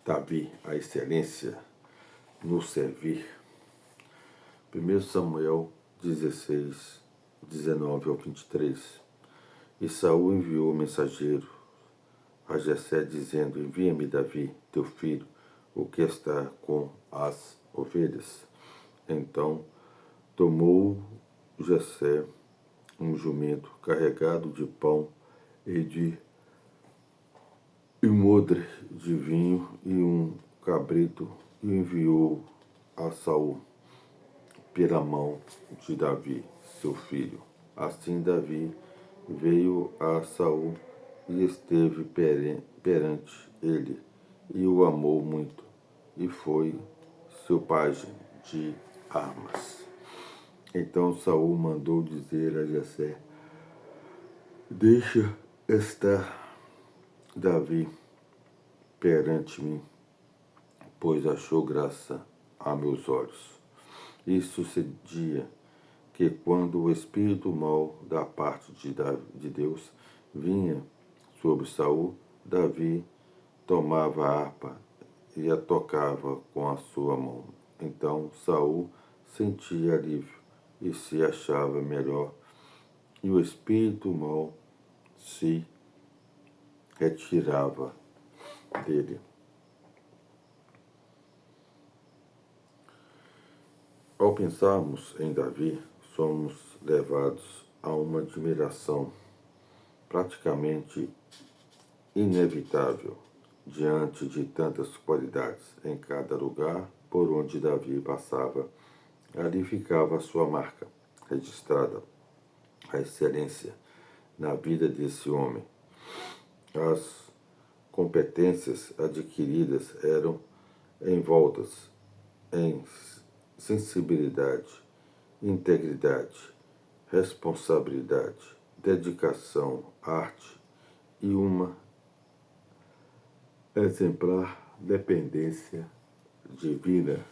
Davi, a excelência no servir. 1 Samuel 16, 19 ao 23. E Saul enviou o mensageiro a Jessé, dizendo: envia-me Davi, teu filho, o que está com as ovelhas. Então tomou Jessé um jumento carregado de pão e de odre de vinho e um cabrito, e enviou a Saul pela mão de Davi, seu filho. Assim Davi veio a Saul e esteve perante ele, e o amou muito, e foi seu pajem de armas. Então Saul mandou dizer a Jessé: deixa estar Davi perante mim, pois achou graça a meus olhos. E sucedia que, quando o espírito mau da parte de Deus vinha sobre Saul, Davi tomava a harpa e a tocava com a sua mão. Então Saul sentia alívio e se achava melhor, e o espírito mau se retirava dele. Ao pensarmos em Davi, somos levados a uma admiração praticamente inevitável diante de tantas qualidades. Em cada lugar por onde Davi passava, ali ficava a sua marca registrada, a excelência na vida desse homem. As competências adquiridas eram envoltas em sensibilidade, integridade, responsabilidade, dedicação, arte e uma exemplar dependência divina.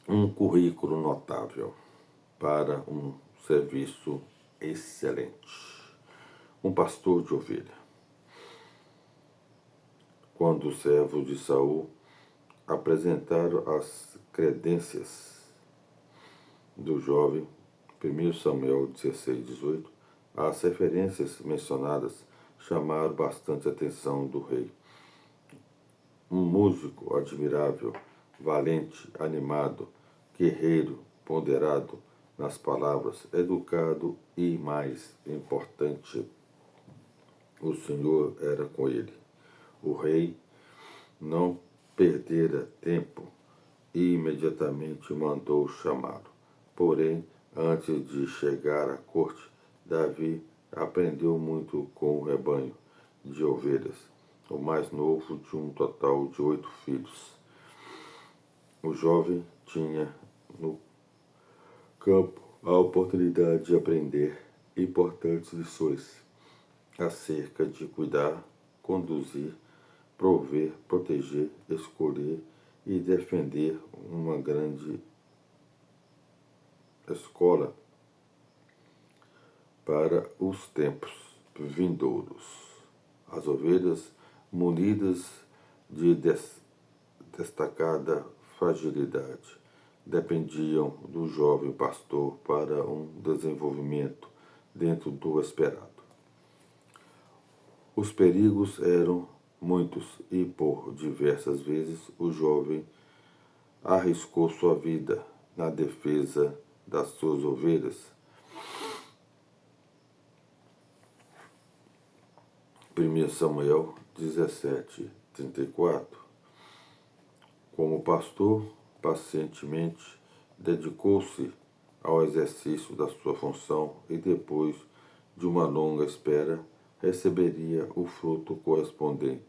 Um currículo notável para um serviço excelente. Um pastor de ovelha. Quando os servos de Saul apresentaram as credências do jovem, 1 Samuel 16, 18, as referências mencionadas chamaram bastante a atenção do rei. Um músico admirável, valente, animado, guerreiro, ponderado nas palavras, educado e, mais importante, o Senhor era com ele. O rei não perdera tempo e imediatamente mandou chamá-lo. Porém, antes de chegar à corte, Davi aprendeu muito com o rebanho de ovelhas, o mais novo de um total de 8 filhos. O jovem tinha no campo a oportunidade de aprender importantes lições acerca de cuidar, conduzir, prover, proteger, escolher e defender uma grande escola para os tempos vindouros. As ovelhas, munidas de destacada fragilidade, dependiam do jovem pastor para um desenvolvimento dentro do esperado. Os perigos eram muitos e, por diversas vezes, o jovem arriscou sua vida na defesa das suas ovelhas. 1 Samuel 17, 34. Como pastor, pacientemente dedicou-se ao exercício da sua função e, depois de uma longa espera, receberia o fruto correspondente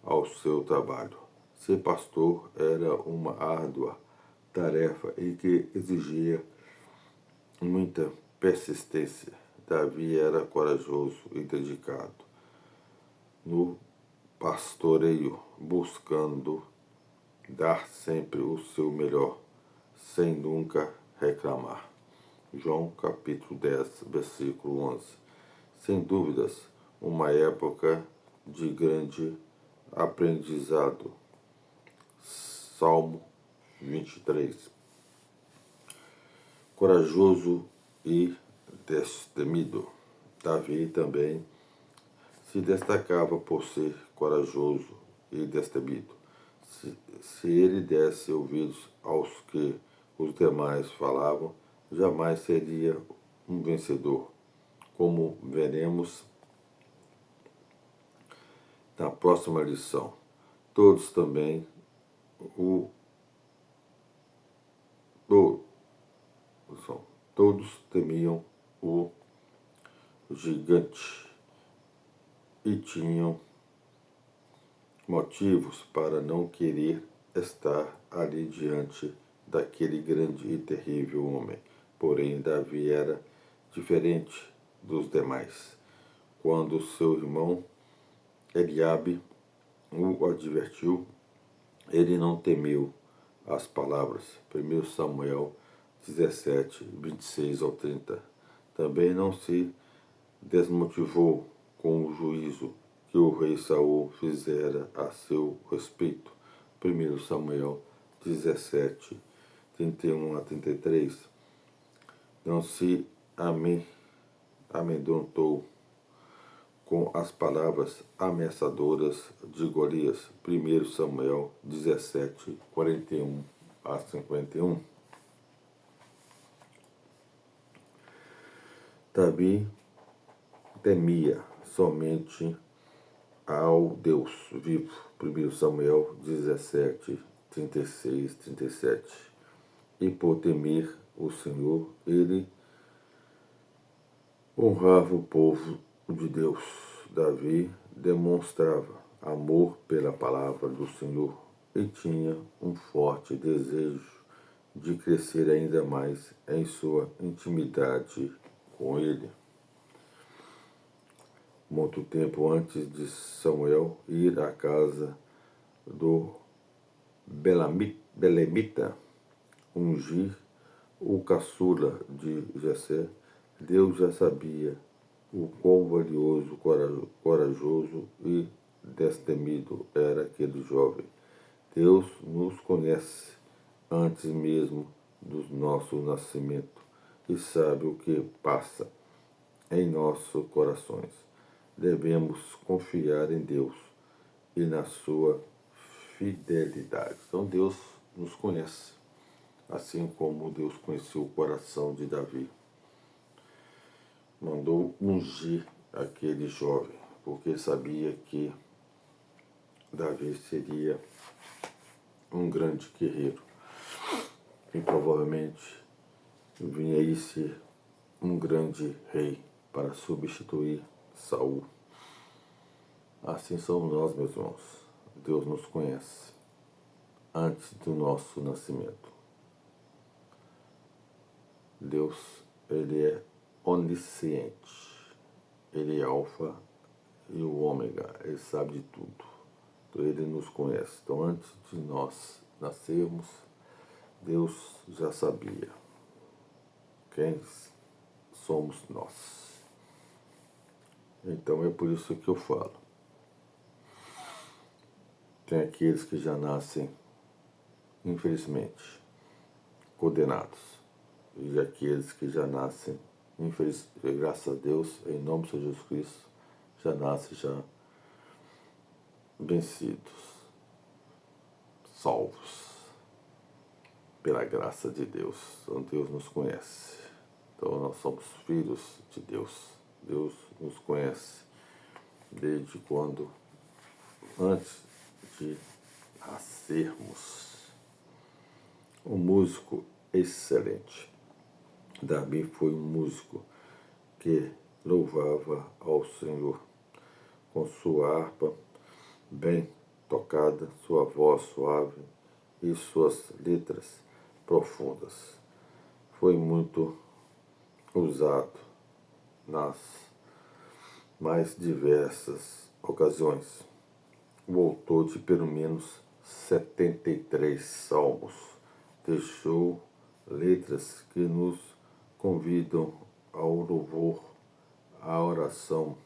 ao seu trabalho. Ser pastor era uma árdua tarefa e que exigia muita persistência. Davi era corajoso e dedicado no pastoreio, buscando dar sempre o seu melhor, sem nunca reclamar. João capítulo 10, versículo 11. Sem dúvidas, uma época de grande aprendizado. Salmo 23. Corajoso e destemido. Davi também se destacava por ser corajoso e destemido. Se ele desse ouvidos aos que os demais falavam, jamais seria um vencedor. Como veremos na próxima lição, todos também todos temiam o gigante e tinham motivos para não querer estar ali diante daquele grande e terrível homem. Porém, Davi era diferente dos demais. Quando seu irmão Eliabe o advertiu, ele não temeu as palavras. 1 Samuel 17, 26 ao 30. Também não se desmotivou com o juízo que o rei Saul fizera a seu respeito. 1 Samuel 17, 31 a 33. Não se amedrontou com as palavras ameaçadoras de Golias. 1 Samuel 17, 41 a 51. Davi temia somente ao Deus vivo. 1 Samuel 17, 36, 37. E por temer o Senhor, ele honrava o povo de Deus. Davi demonstrava amor pela palavra do Senhor e tinha um forte desejo de crescer ainda mais em sua intimidade com ele. Muito tempo antes de Samuel ir à casa do Belemita, ungir o caçula de Jessé, Deus já sabia o quão valioso, corajoso e destemido era aquele jovem. Deus nos conhece antes mesmo do nosso nascimento e sabe o que passa em nossos corações. Devemos confiar em Deus e na sua fidelidade. Então Deus nos conhece, assim como Deus conheceu o coração de Davi. Mandou ungir aquele jovem, porque sabia que Davi seria um grande guerreiro e provavelmente vinha aí ser um grande rei para substituir Saul. Assim somos nós, meus irmãos. Deus nos conhece antes do nosso nascimento. Deus, ele é onisciente. Ele é alfa e o ômega. Ele sabe de tudo. Então, ele nos conhece. Então, antes de nós nascermos, Deus já sabia quem somos nós. Então, é por isso que eu falo. Tem aqueles que já nascem, infelizmente, condenados. E aqueles que já nascem, graças a Deus, em nome de Jesus Cristo, já nascem já vencidos, salvos, pela graça de Deus. Então Deus nos conhece. Então nós somos filhos de Deus. Deus nos conhece desde quando, antes de nascermos. Um músico excelente. Davi foi um músico que louvava ao Senhor com sua harpa bem tocada, sua voz suave e suas letras profundas. Foi muito usado nas mais diversas ocasiões. O autor de pelo menos 73 salmos deixou letras que nos convidam ao louvor, à oração,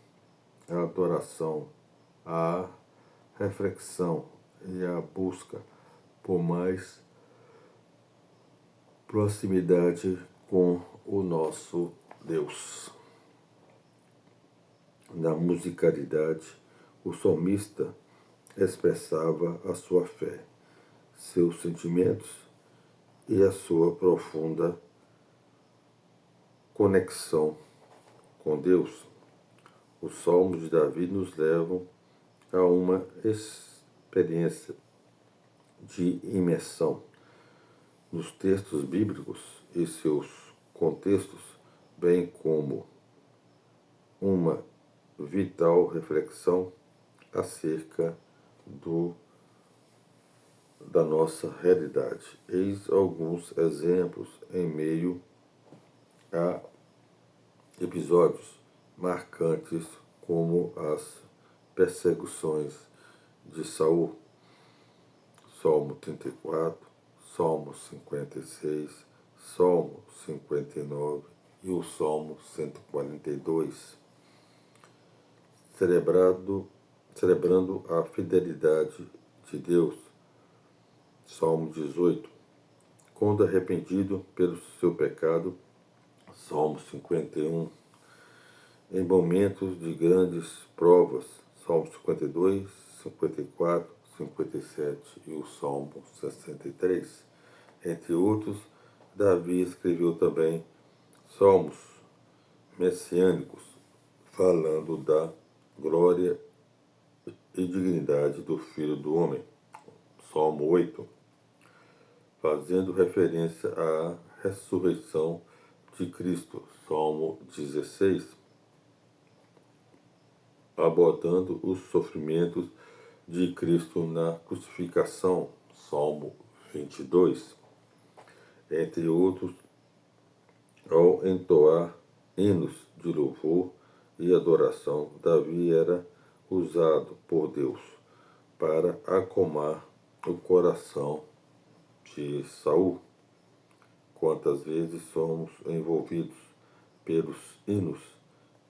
à adoração à reflexão e à busca por mais proximidade com o nosso Deus. Na musicalidade, o salmista expressava a sua fé, seus sentimentos e a sua profunda conexão com Deus. Os salmos de Davi nos levam a uma experiência de imersão nos textos bíblicos e seus contextos, bem como uma vital reflexão acerca da nossa realidade. Eis alguns exemplos em meio a episódios marcantes como as perseguições de Saul, Salmo 34, Salmo 56, Salmo 59 e o Salmo 142, celebrando a fidelidade de Deus. Salmo 18, quando arrependido pelo seu pecado. Salmo 51, em momentos de grandes provas. Salmo 52, 54, 57 e o Salmo 63. Entre outros, Davi escreveu também salmos messiânicos, falando da glória e dignidade do Filho do Homem. Salmo 8, fazendo referência à ressurreição de Cristo. Salmo 16, abordando os sofrimentos de Cristo na crucificação. Salmo 22, entre outros, ao entoar hinos de louvor e adoração, Davi era usado por Deus para acalmar o coração de Saul. Quantas vezes somos envolvidos pelos hinos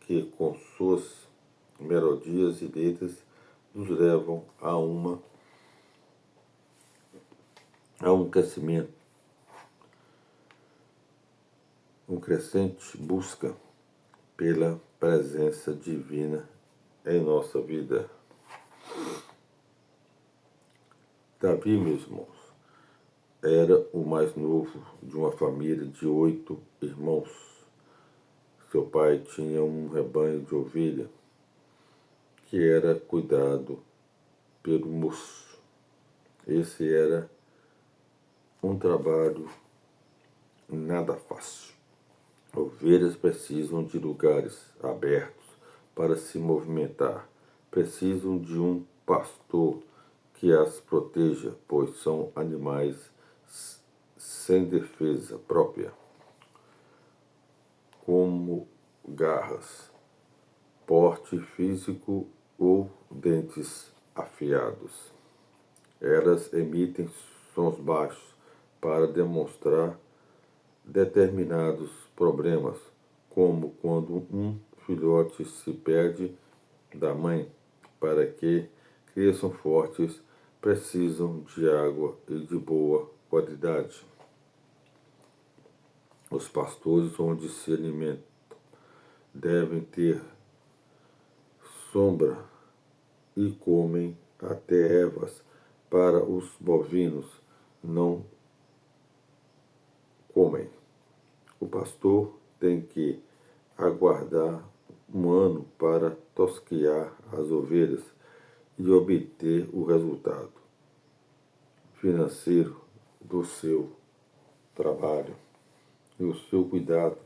que, com suas melodias e letras, nos levam a um crescimento, um crescente busca pela presença divina em nossa vida. Davi, meus irmãos, era o mais novo de uma família de 8 irmãos. Seu pai tinha um rebanho de ovelha que era cuidado pelo moço. Esse era um trabalho nada fácil. Ovelhas precisam de lugares abertos para se movimentar. Precisam de um pastor que as proteja, pois são animais sem defesa própria, como garras, porte físico ou dentes afiados. Elas emitem sons baixos para demonstrar determinados problemas, como quando um filhote se perde da mãe. Para que cresçam fortes, precisam de água e de boa qualidade. Os pastores onde se alimentam devem ter sombra e comem até ervas para os bovinos não comem. O pastor tem que aguardar um ano para tosquear as ovelhas e obter o resultado financeiro do seu trabalho. E o seu cuidado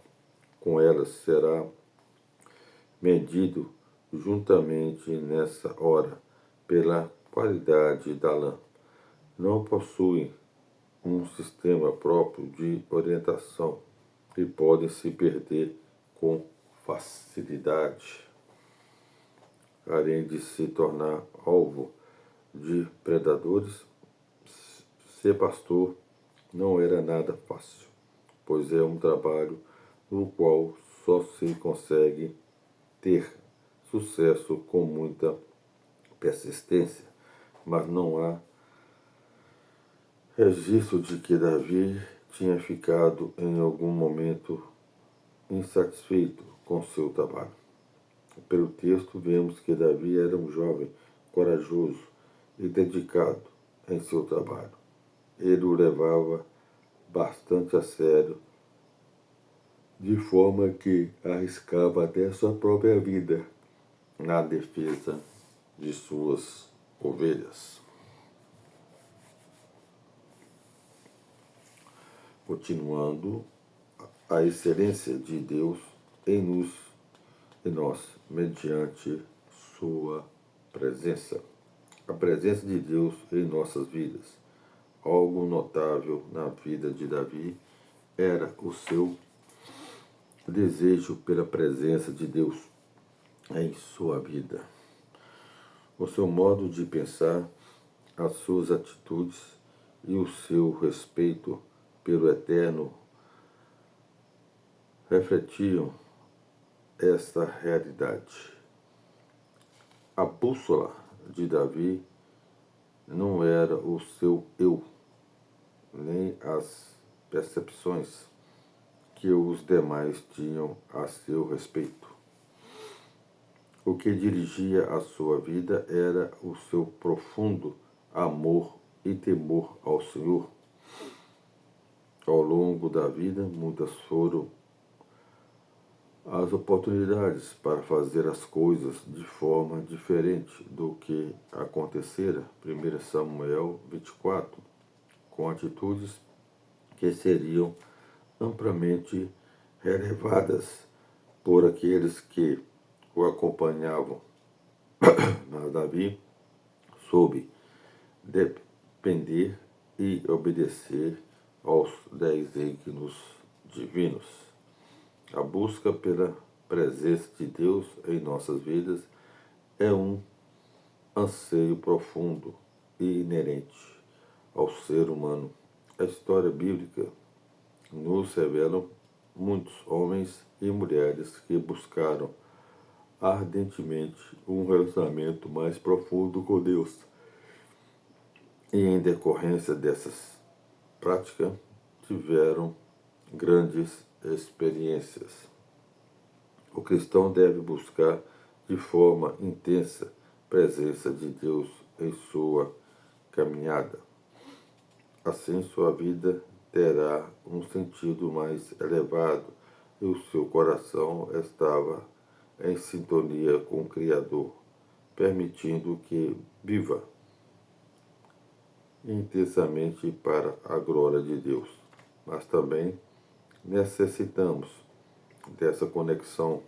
com elas será medido juntamente nessa hora pela qualidade da lã. Não possuem um sistema próprio de orientação e podem se perder com facilidade, além de se tornar alvo de predadores. Ser pastor não era nada fácil, pois é um trabalho no qual só se consegue ter sucesso com muita persistência, mas não há registro de que Davi tinha ficado em algum momento insatisfeito com seu trabalho. Pelo texto, vemos que Davi era um jovem corajoso e dedicado em seu trabalho. Ele o levava bastante a sério, de forma que arriscava até sua própria vida na defesa de suas ovelhas. Continuando, a excelência de Deus em nós, mediante sua presença. A presença de Deus em nossas vidas. Algo notável na vida de Davi era o seu desejo pela presença de Deus em sua vida. O seu modo de pensar, as suas atitudes e o seu respeito pelo Eterno refletiam esta realidade. A bússola de Davi não era o seu eu, nem as percepções que os demais tinham a seu respeito. O que dirigia a sua vida era o seu profundo amor e temor ao Senhor. Ao longo da vida, muitas foram as oportunidades para fazer as coisas de forma diferente do que acontecera, 1 Samuel 24, com atitudes que seriam amplamente relevadas por aqueles que o acompanhavam. Mas Davi soube depender e obedecer aos desígnios divinos. A busca pela presença de Deus em nossas vidas é um anseio profundo e inerente ao ser humano. A história bíblica nos revela muitos homens e mulheres que buscaram ardentemente um relacionamento mais profundo com Deus. E em decorrência dessas práticas, tiveram grandes experiências. O cristão deve buscar de forma intensa a presença de Deus em sua caminhada. Assim, sua vida terá um sentido mais elevado e o seu coração estava em sintonia com o Criador, permitindo que viva intensamente para a glória de Deus. Mas também necessitamos dessa conexão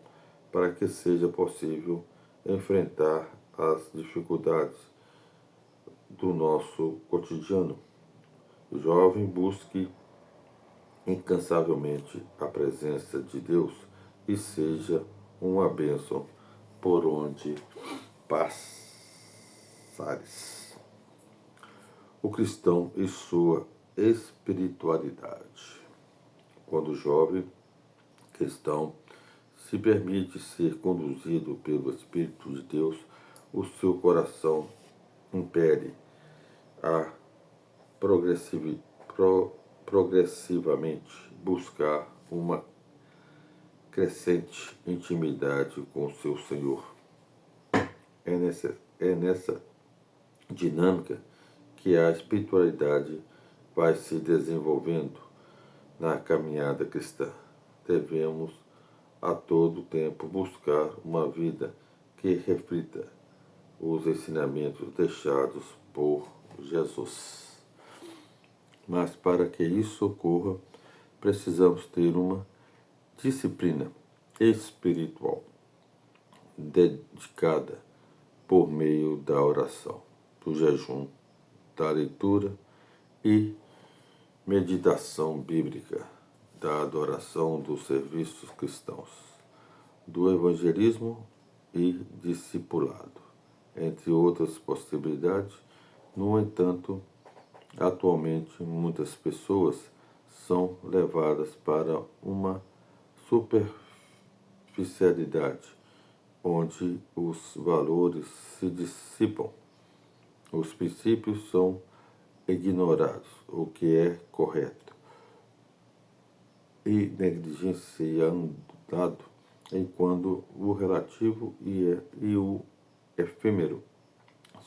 para que seja possível enfrentar as dificuldades do nosso cotidiano. O jovem busque incansavelmente a presença de Deus e seja uma bênção por onde passares. O cristão e sua espiritualidade. Quando o jovem cristão se permite ser conduzido pelo Espírito de Deus, o seu coração impele a progressivamente buscar uma crescente intimidade com o seu Senhor. É nessa dinâmica que a espiritualidade vai se desenvolvendo na caminhada cristã. Devemos a todo tempo buscar uma vida que reflita os ensinamentos deixados por Jesus. Mas para que isso ocorra, precisamos ter uma disciplina espiritual dedicada por meio da oração, do jejum, da leitura e meditação bíblica, da adoração dos serviços cristãos, do evangelismo e discipulado, entre outras possibilidades. No entanto, atualmente muitas pessoas são levadas para uma superficialidade onde os valores se dissipam, os princípios são ignorados, o que é correto, e negligenciado, enquanto o relativo e o efêmero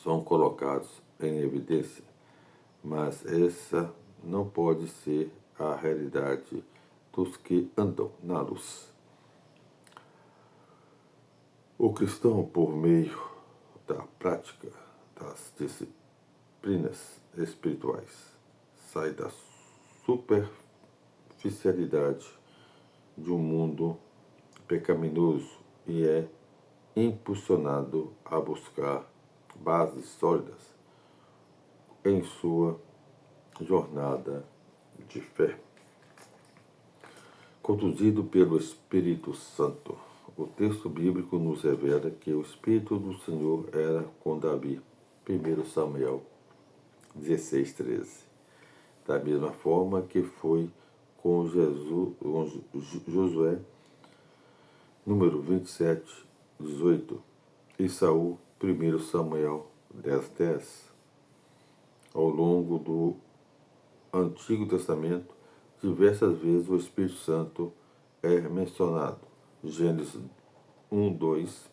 são colocados em evidência. Mas essa não pode ser a realidade dos que andam na luz. O cristão, por meio da prática das disciplinas espirituais, sai da superficialidade de um mundo pecaminoso e é impulsionado a buscar bases sólidas em sua jornada de fé. Conduzido pelo Espírito Santo. O texto bíblico nos revela que o Espírito do Senhor era com Davi. 1 Samuel 16:13. Da mesma forma que foi com Josué, número 27:18. E Saul, 1 Samuel 10:10. Ao longo do Antigo Testamento, diversas vezes o Espírito Santo é mencionado. Gênesis 1:2.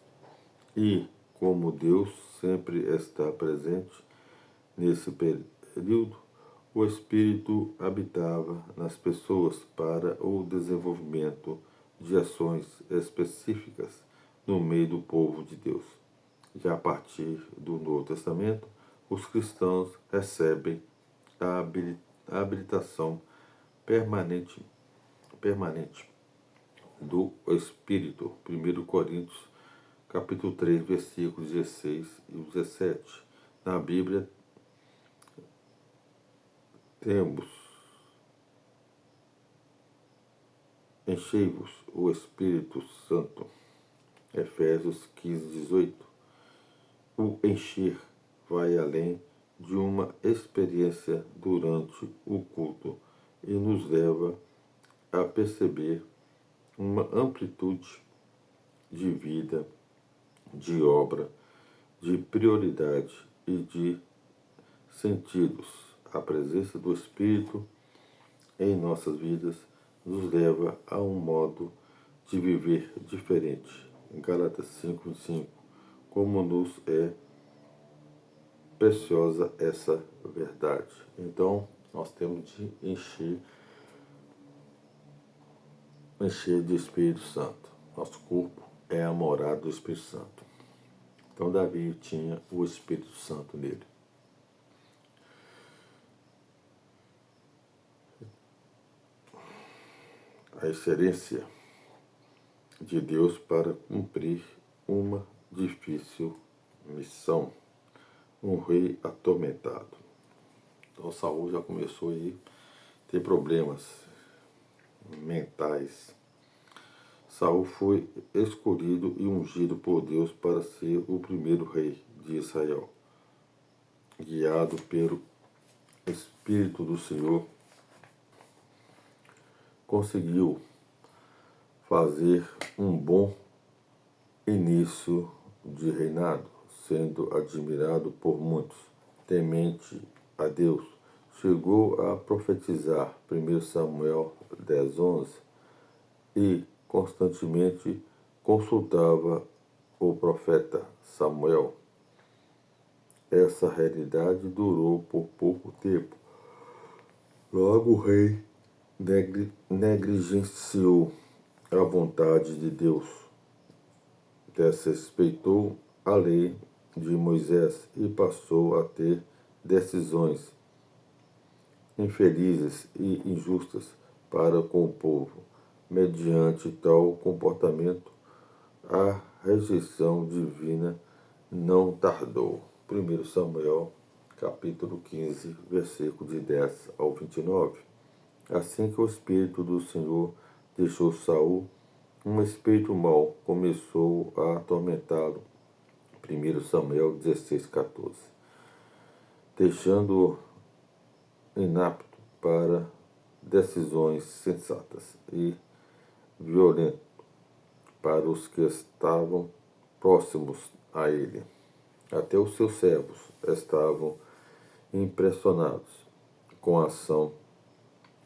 E, como Deus sempre está presente nesse período, o Espírito habitava nas pessoas para o desenvolvimento de ações específicas no meio do povo de Deus. Já a partir do Novo Testamento, os cristãos recebem a habilitação permanente do Espírito. 1 Coríntios, capítulo 3, versículos 16 e 17. Na Bíblia, temos: enchei-vos o Espírito Santo. Efésios 15:18. O encher vai além de uma experiência durante o culto e nos leva a perceber uma amplitude de vida, de obra, de prioridade e de sentidos. A presença do Espírito em nossas vidas nos leva a um modo de viver diferente. Em Gálatas 5:5, como nos é preciosa essa verdade. Então, nós temos de encher de Espírito Santo. Nosso corpo é a morada do Espírito Santo. Então, Davi tinha o Espírito Santo nele. A excelência de Deus para cumprir uma difícil missão. Um rei atormentado. Então, Saul já começou aí a ter problemas mentais. Saul foi escolhido e ungido por Deus para ser o primeiro rei de Israel. Guiado pelo Espírito do Senhor, conseguiu fazer um bom início de reinado, sendo admirado por muitos. Temente a Deus, chegou a profetizar 1 Samuel 10:11 e constantemente consultava o profeta Samuel. Essa realidade durou por pouco tempo. Logo o rei negligenciou a vontade de Deus, desrespeitou a lei de Moisés e passou a ter decisões infelizes e injustas para com o povo. Mediante tal comportamento, a rejeição divina não tardou. 1 Samuel, capítulo 15, versículo de 10 ao 29. Assim que o Espírito do Senhor deixou Saul, um espírito mau começou a atormentá-lo. 1 Samuel 16:14. Deixando-o inapto para decisões sensatas e violento para os que estavam próximos a ele. Até os seus servos estavam impressionados com a ação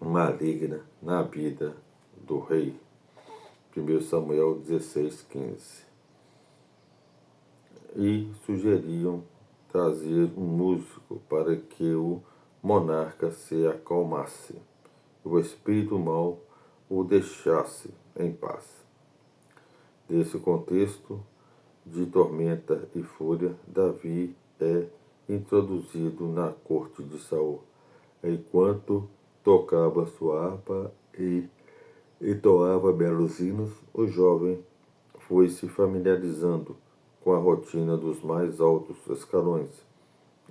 maligna na vida do rei. 1 Samuel 16:15. E sugeriam trazer um músico para que o monarca se acalmasse, o espírito mau o deixasse em paz. Nesse contexto de tormenta e fúria, Davi é introduzido na corte de Saul. Enquanto tocava sua harpa e entoava belos hinos, o jovem foi se familiarizando com a rotina dos mais altos escalões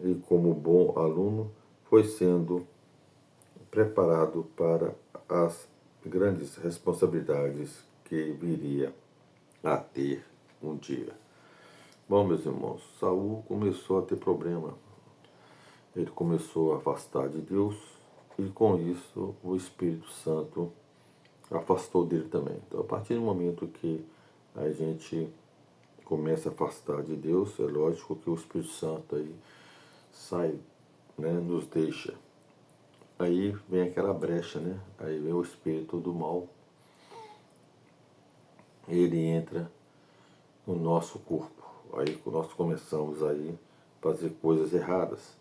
e, como bom aluno, foi sendo preparado para as grandes responsabilidades que viria a ter um dia. Bom, meus irmãos, Saul começou a ter problema. Ele começou a afastar de Deus e, com isso, o Espírito Santo afastou dele também. Então, a partir do momento que a gente começa a afastar de Deus, é lógico que o Espírito Santo aí sai, né, nos deixa. Aí vem aquela brecha, né? Aí vem o espírito do mal. Ele entra no nosso corpo. Aí nós começamos aí a fazer coisas erradas,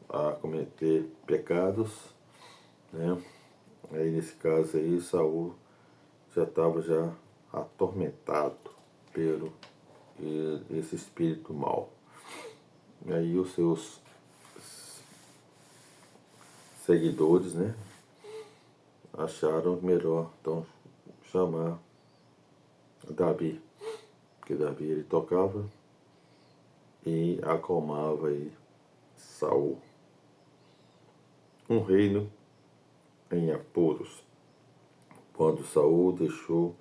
a cometer pecados, né? Aí nesse caso aí, Saul já estava já atormentado pelo esse espírito mal. E aí os seus seguidores, né, acharam melhor então chamar Davi, porque Davi ele tocava e acalmava aí Saul. Um reino em apuros. Quando Saul deixou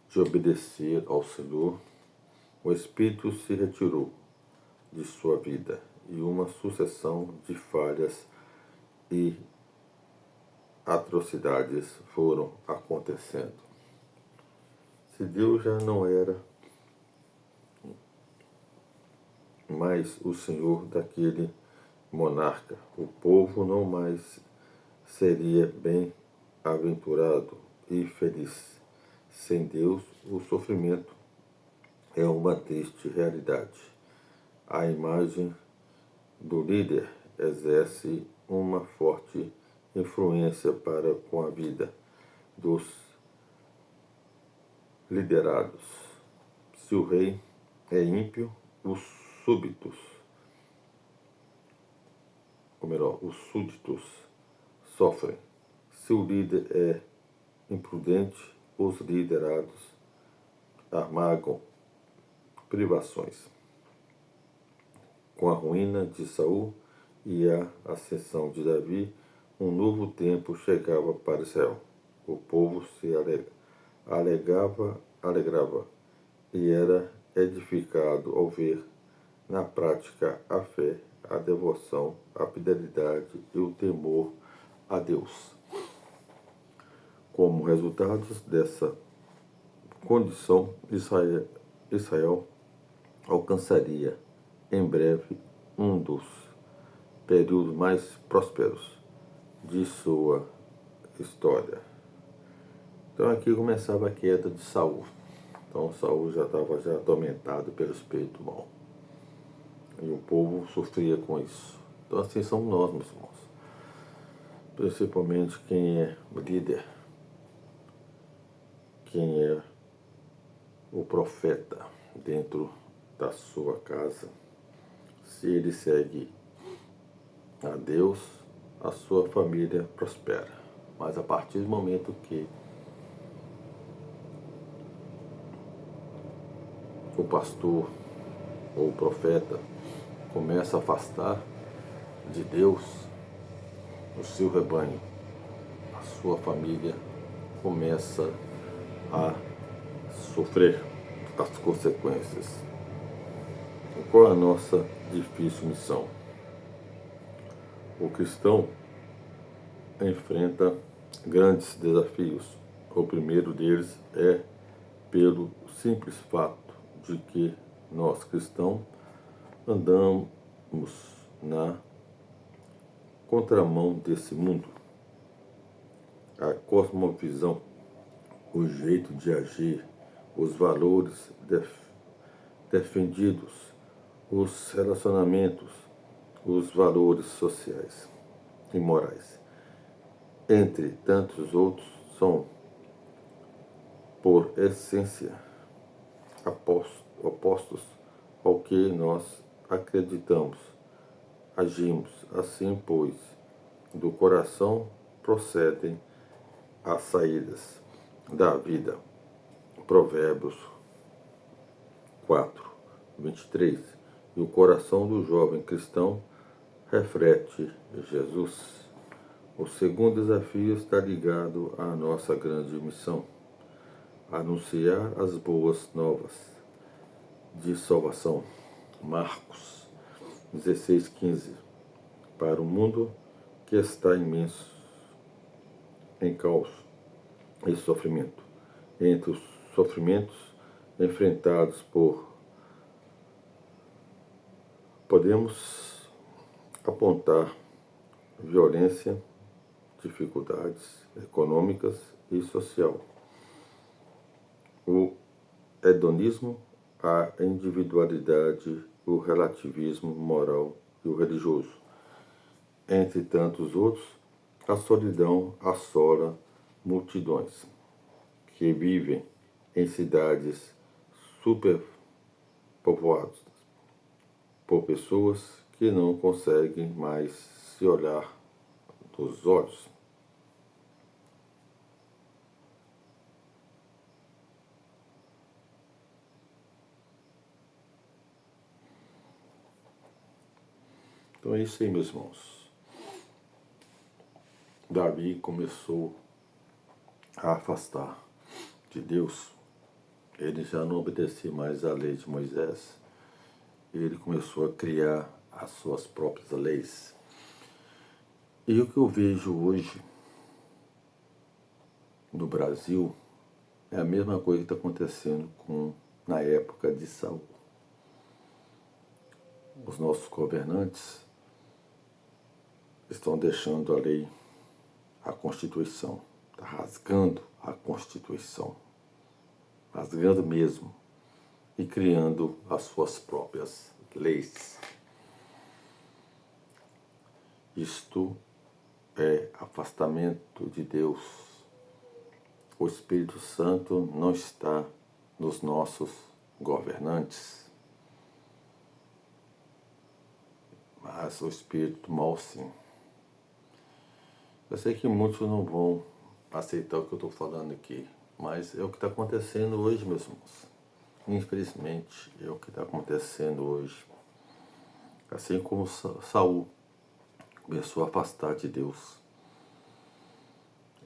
de obedecer ao Senhor, o Espírito se retirou de sua vida e uma sucessão de falhas e atrocidades foram acontecendo. Se Deus já não era mais o Senhor daquele monarca, o povo não mais seria bem-aventurado e feliz. Sem Deus, o sofrimento é uma triste realidade. A imagem do líder exerce uma forte influência para com a vida dos liderados. Se o rei é ímpio, os súbditos, ou melhor, os súditos sofrem. Se o líder é imprudente, os liderados amargam privações. Com a ruína de Saul e a ascensão de Davi, um novo tempo chegava para Israel. O povo se alegrava e era edificado ao ver na prática a fé, a devoção, a fidelidade e o temor a Deus. Como resultado dessa condição, Israel alcançaria em breve um dos períodos mais prósperos de sua história. Então aqui começava a queda de Saul. Então Saul já estava atormentado pelo espírito mau. E o povo sofria com isso. Então assim somos nós, meus irmãos. Principalmente quem é o líder, quem é o profeta dentro da sua casa. Se ele segue a Deus, a sua família prospera. Mas a partir do momento que o pastor ou o profeta começa a afastar de Deus o seu rebanho, a sua família começa a sofrer as consequências. E qual é a nossa difícil missão? O cristão enfrenta grandes desafios. O primeiro deles é pelo simples fato de que nós cristãos andamos na contramão desse mundo. A cosmovisão, o jeito de agir, os valores defendidos, os relacionamentos, os valores sociais e morais, entre tantos outros, são, por essência, opostos ao que nós acreditamos. Agimos assim, pois do coração procedem as saídas da vida. Provérbios 4:23. E o coração do jovem cristão reflete Jesus. O segundo desafio está ligado à nossa grande missão: anunciar as boas novas de salvação. Marcos 16:15. Para o mundo que está imenso em caos e sofrimento. Entre os sofrimentos enfrentados podemos apontar violência, dificuldades econômicas e social, o hedonismo, a individualidade, o relativismo moral e o religioso. Entre tantos outros, a solidão assola multidões que vivem em cidades superpovoadas por pessoas que não conseguem mais se olhar dos olhos. Então é isso aí, meus irmãos. Davi começou a afastar de Deus. Ele já não obedecia mais à lei de Moisés. Ele começou a criar as suas próprias leis. E o que eu vejo hoje no Brasil é a mesma coisa que está acontecendo na época de Saul. Os nossos governantes estão deixando a lei, a Constituição, está rasgando a Constituição, rasgando mesmo, e criando as suas próprias leis. Isto é afastamento de Deus. O Espírito Santo não está nos nossos governantes, mas o Espírito mal sim. Eu sei que muitos não vão aceitar o que eu estou falando aqui, mas é o que está acontecendo hoje, meus irmãos. Infelizmente, é o que está acontecendo hoje. Assim como Saul começou a afastar de Deus,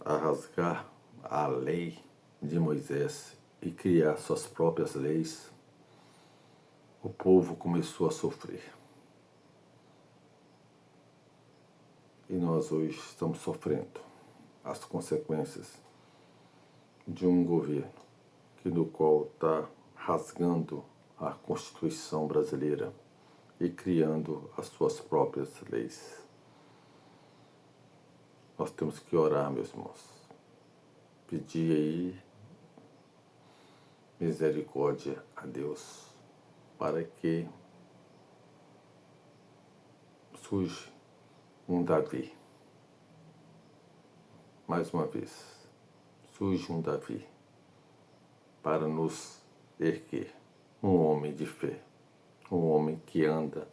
a rasgar a lei de Moisés e criar suas próprias leis, o povo começou a sofrer. E nós hoje estamos sofrendo as consequências de um governo no qual está rasgando a Constituição brasileira e criando as suas próprias leis. Nós temos que orar, meus irmãos. Pedir aí misericórdia a Deus para que surja um Davi. Mais uma vez, surge um Davi para nos erguer. Um homem de fé, um homem que anda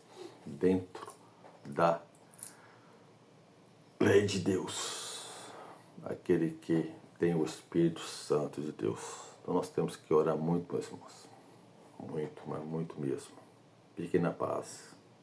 dentro da lei de Deus, aquele que tem o Espírito Santo de Deus. Então nós temos que orar muito, meus irmãos. Muito, mas muito mesmo. Fiquem na paz.